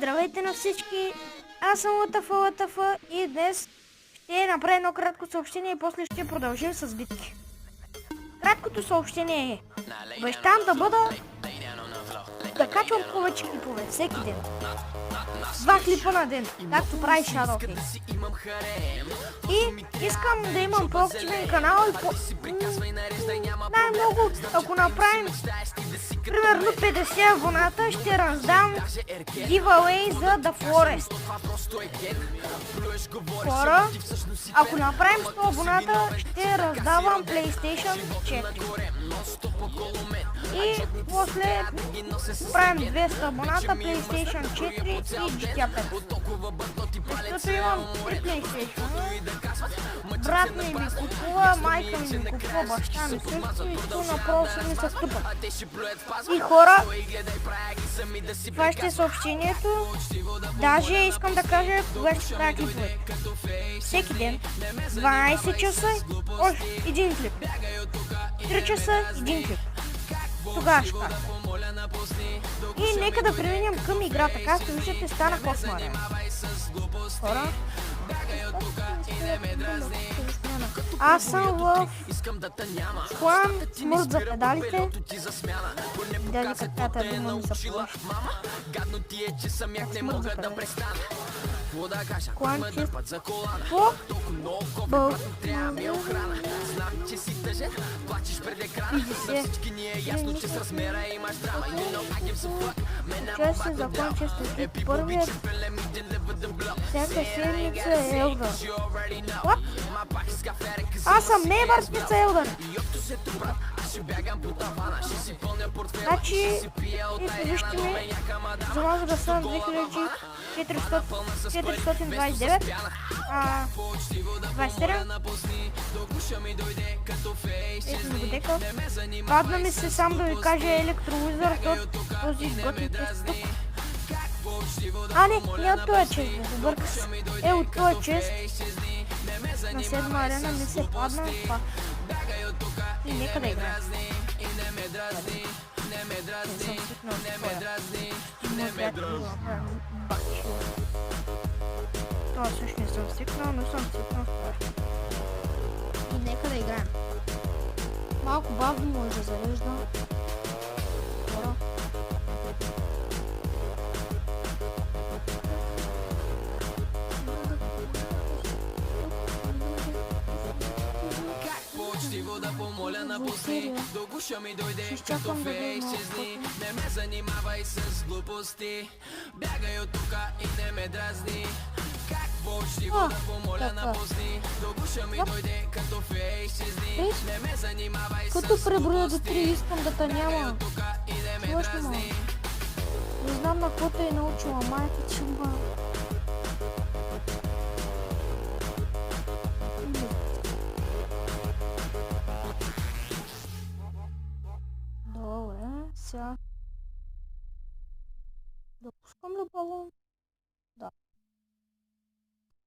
Здравейте на всички, аз съм ЛТФ и днес ще направя едно кратко съобщение и после ще продължим с битки. Краткото съобщение е: обещавам да качвам повече клипове всеки ден. 2 клипа на ден, както прави Shadowhead. И искам да имам по-активен канал и най-много, ако направим примерно 50 абоната, ще раздам giveaway за The Forest. Хора, ако направим 100 абоната, ще раздавам PlayStation 4. И после правим 200 абоната, PlayStation 4 и GTA 5. Защото имам 3 PlayStation. Брат ми купува, майка ми купува, баща ми също и то направо ми се стъпа. И хора, това ще е съобщението. Даже искам да кажа кога ще правя клипове. Всеки ден, 12 часа, още един клип. 3 часа, един клип. Тогава ще кажа. И нека да преминем към играта. Както виждате, стана космарен. Хора, аз съм в клан Смърт за педалите. Дали каквата дума ми се плаща. Смърт за педалите. Клан чист по Чай се закон често първият всяка седмица е Елдър. Аз съм небъртница Елдър. Значи, вижте ми, за може да съм 2429, 27. Ето ми го дека. Падна ми се сам да ви кажа електровизор, този готин тест тук. А не от този чест, обърка се. От този чест на 7 арена ми се падна това. И нека да играем. Това също не съм стикнал, но съм стикнал в това. И нека да играем. Малко бавно може да зарежда. Да помоля напусни, до гуша ми дойде като фейс изни. Не ме занимавай с глупости, бягай от тука и не ме дразни. Как почтиво да помоля напусни, до гуша ми дойде като фейс изни. Не ме занимавай с глупости, като преброя до 3 искам да те няма. Не знам на какво те е научила майка чума. Сега да пускам ли балон? Да.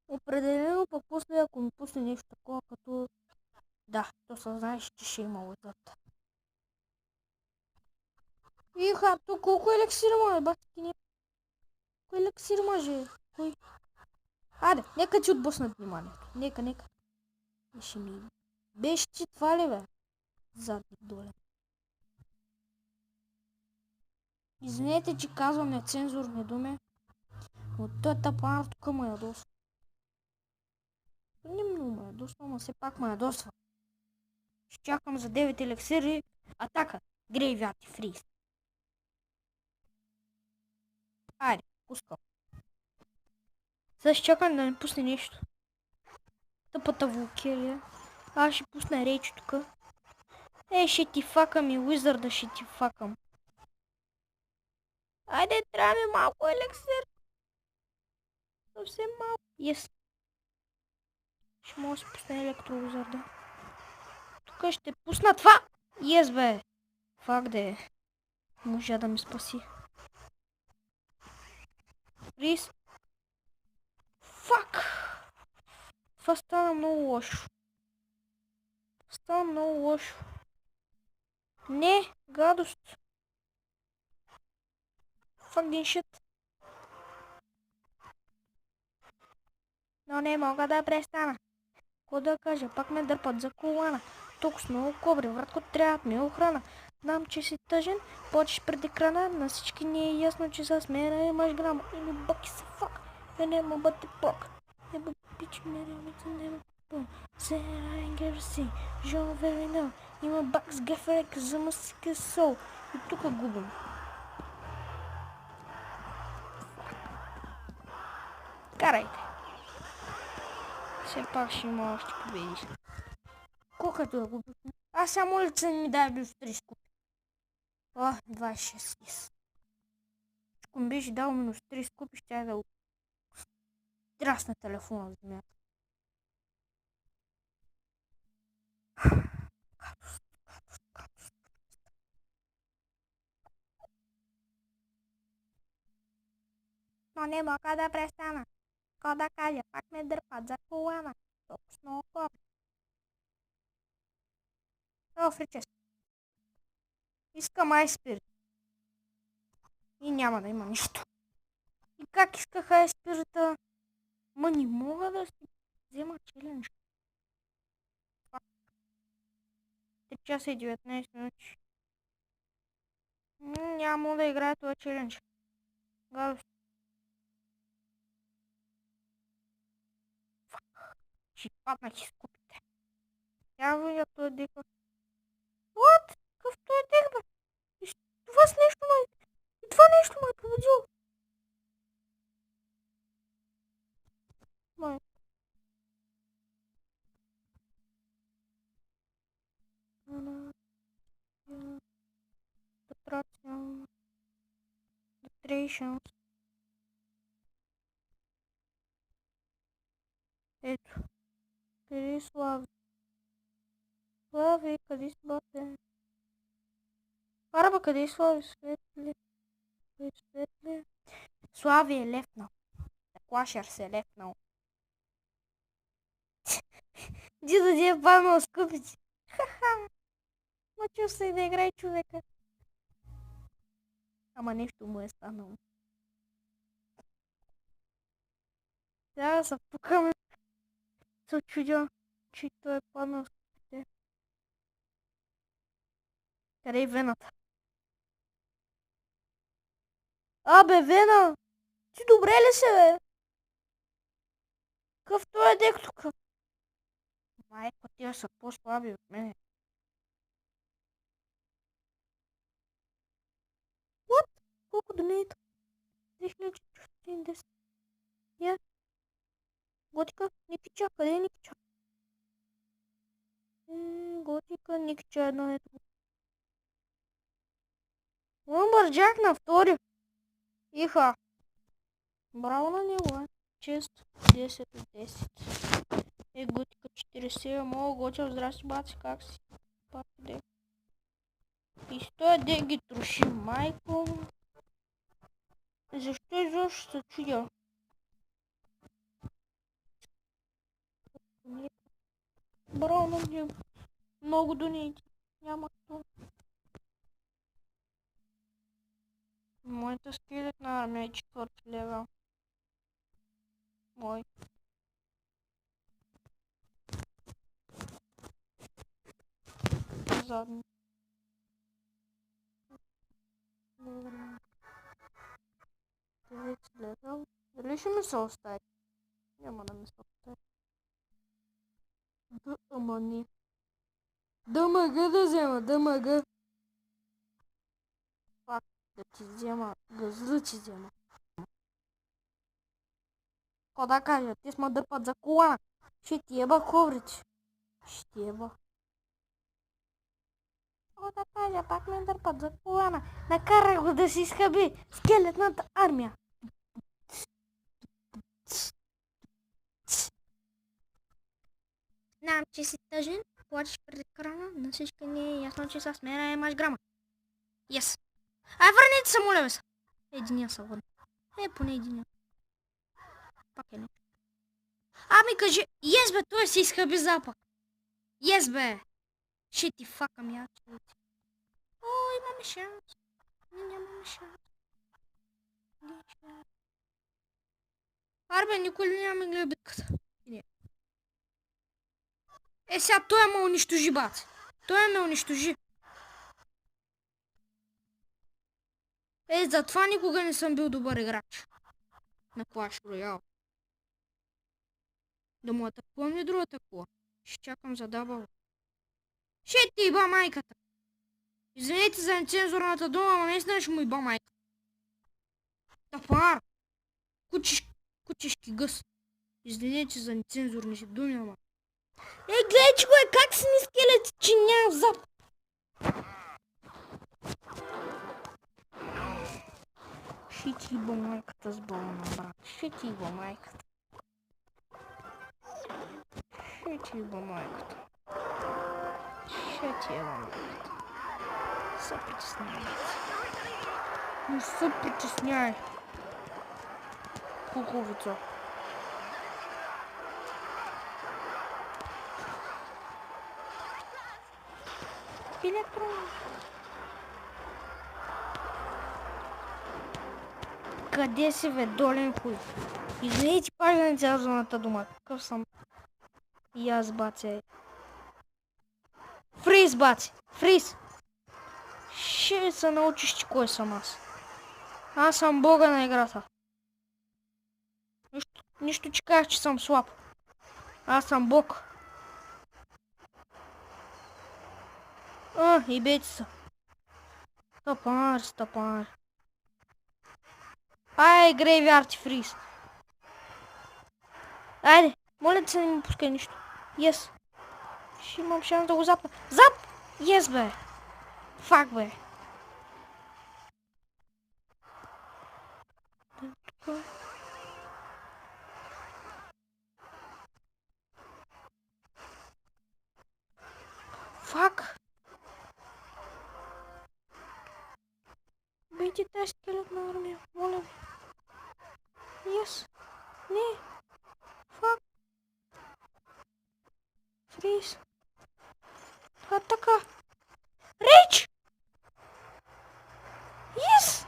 Определено пък после, ако ми пусне нещо такова като... Да, то се знаеш, че ще има отзад. И хапто, колко елексир може, батки не? Кой елексир може? Кой? Аде, нека ти отблъснат вниманието. Нека. Ще ми... Беше ти това ли бе? Задник доле. Извинете, че казвам нецензурни думи, но той тапанар тук ме ядосва. Не много ме ядосва, но все пак ме ядосва. Ще чакам за 9 елексири. Атака! Грейвят и фриз. Айде, пускам. Сега ще чакам да не пусне нещо. Тъпата вулкерия. Аз ще пусна рейч тук. Ще ти факам и уизърда ще ти факам. Айде, трябва ми малко елексир. Съвсем малко. Yes. Ще мога да си пусна електровизорда. Тук ще пусна това. Yes, бе. Фак да е. Може да ми спаси. Рис. Фак. Това стана много лошо. Не, гадост. Fucking shit. но не мога да престана. Какво да кажа, пак ме дърпат за колана. Тук с много кобри, вратко трябва ми охрана. Знам, че си тъжен, почеш пред екрана, на всички ни е ясно, че с мен имаш грама. Или бъки се фак, не му бъде пок. Не бъде пич, меревица, не му пъл. Сера Енгерси, Жон Веринел, има бак с геферек за мъсика сол. И тук губим. Карайте. Все пак ще има още победиш. Колкото да губим. Аз само лице ми дай бил в 3 скупи. О, 26 yes. Ако ми беше дал минус 3 скупи, ще да трасна телефона в земята. Но не мога да престана. Какво да кажа, пак ме дърпат за колана. Толкова с много копи. О, фричес. Искам айспирит. И няма да има нищо. И как исках айспирита? Ма не мога да си взема челендж. 3 часа и 19 минути. Няма да играя това челендж. Гадост. Ще паднах и скупите. Явно я той дека. What? Какъв той дек, бе? Това с нещо ме... И това нещо ме е победило. Май. Ето. Къде е Слави? Слави, къде си бате? Арба, къде е Слави? Светли. Светли. Слави е лефнал. Клашер се е лефнал. Дидо ди е паднал с купици. Ха-ха. Мъчил се и да играе човека. Ама нещо му е станало. Трябва да се пукаме. Се чудя, че той е паднал с купите. Къде е Вената? Абе, Вена! Ти добре ли се, бе? Какъв той е дек тук? Майко, тия са по-слаби от мене. What? Колко донейта? 2410. Я. Готика, Никича, къде е Никича? Готика, Никича, едно ето. Лъмбърджак на втори. Иха. Браво на него, е. Чест. 10 от 10. Готика 40. Мога Готев, здрасти, баци, как си? Пак дек. И с този дек ги троши, майко. Защо изобщо се чудя? Браво на него. Много донейти. Няма кто. Моята скелетна армия е 4 левел. Мой. Задни. Левел. Дали ще ми се остави? Няма да ми се остави. Ама не. ДМГ да взема, ДМГ. Пак да ти взема, газа ти взема. Какво да кажа, те сме дърпат за колана. Ще ти еба коврич. Ще еба. Какво да кажа, пак ме дърпат за колана. Накара го да си изхъби скелетната армия. Знам, че си тъжен, плачеш пред екрана, на всички ни е ясно, че с мен имаш грама. Yes. Ай, върнете се, моля ви се. Единия са върна. Поне единия. Пак е не. Ами кажи, yes бе, той си изхъби запак. Yes бе. Ще ти факам я. О, имаме шанс. Нямаме шанс. Абе, никой ли няма ми гледа битката? Не. Е, сега той ме унищожи, бат. Той ме унищожи. Е, затова никога не съм бил добър играч. На Clash Royale. Да му атакувам ли другата кола? Ще чакам за дабъл. Ще ти иба майката. Извинете за нецензурната дума, но наистина ще му иба майката. Тапар! Кучешки гъс. Извинете за нецензурни думи, ама. Е, гледай, че го е, как си ми скелети, че няма зап. Ще ти иба майката с балона, брат. Ще ти иба майката. Ще ти иба майката. Ще ти иба майката. Се притесняй. Не се притесняй. Куковица. Електрон. Къде си, бе, долен хуй? Извинете, пак да не цялата дума. Какъв съм? И аз, баци. Фриз, баци! Фриз! Ще се научиш, че кой съм аз. Аз съм бога на играта. Нищо, че казах, че съм слаб. Аз съм бог. И бейте са. Стъпар. Ай, Грейвярд и Фриз. Айде, моля да се не ми пускай нищо. Yes. Ще имам шанс да го запна. Зап! Yes, бе. Фак, бе. Фак. Бейте тази скелетна армия, моля ви. Yes. Не. Фак. Фриз. Така. Рейч! Yes!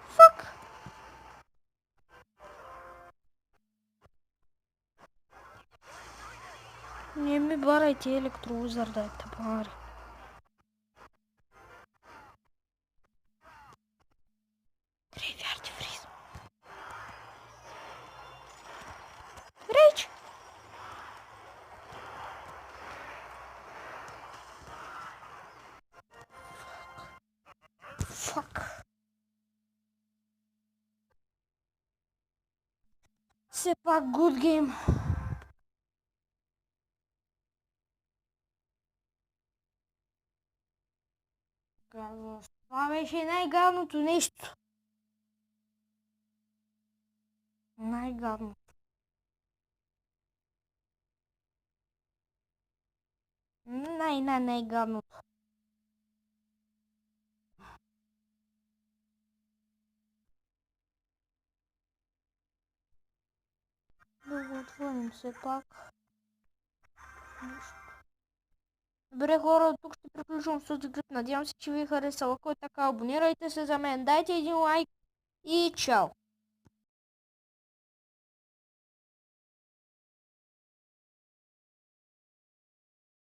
Фак. Не ми барайте електровизор, дайте пари. Грейвярд и Фриз. Рейч! Фак. Все пак good game. Това беше най-гадното нещо. Най-гадното. Най-гадното. Да го отворим все пак. Добре, хора, тук ще приключвам с този клип. Надявам се, че ви е харесал. Ако е така, абонирайте се за мен, дайте един лайк и чао!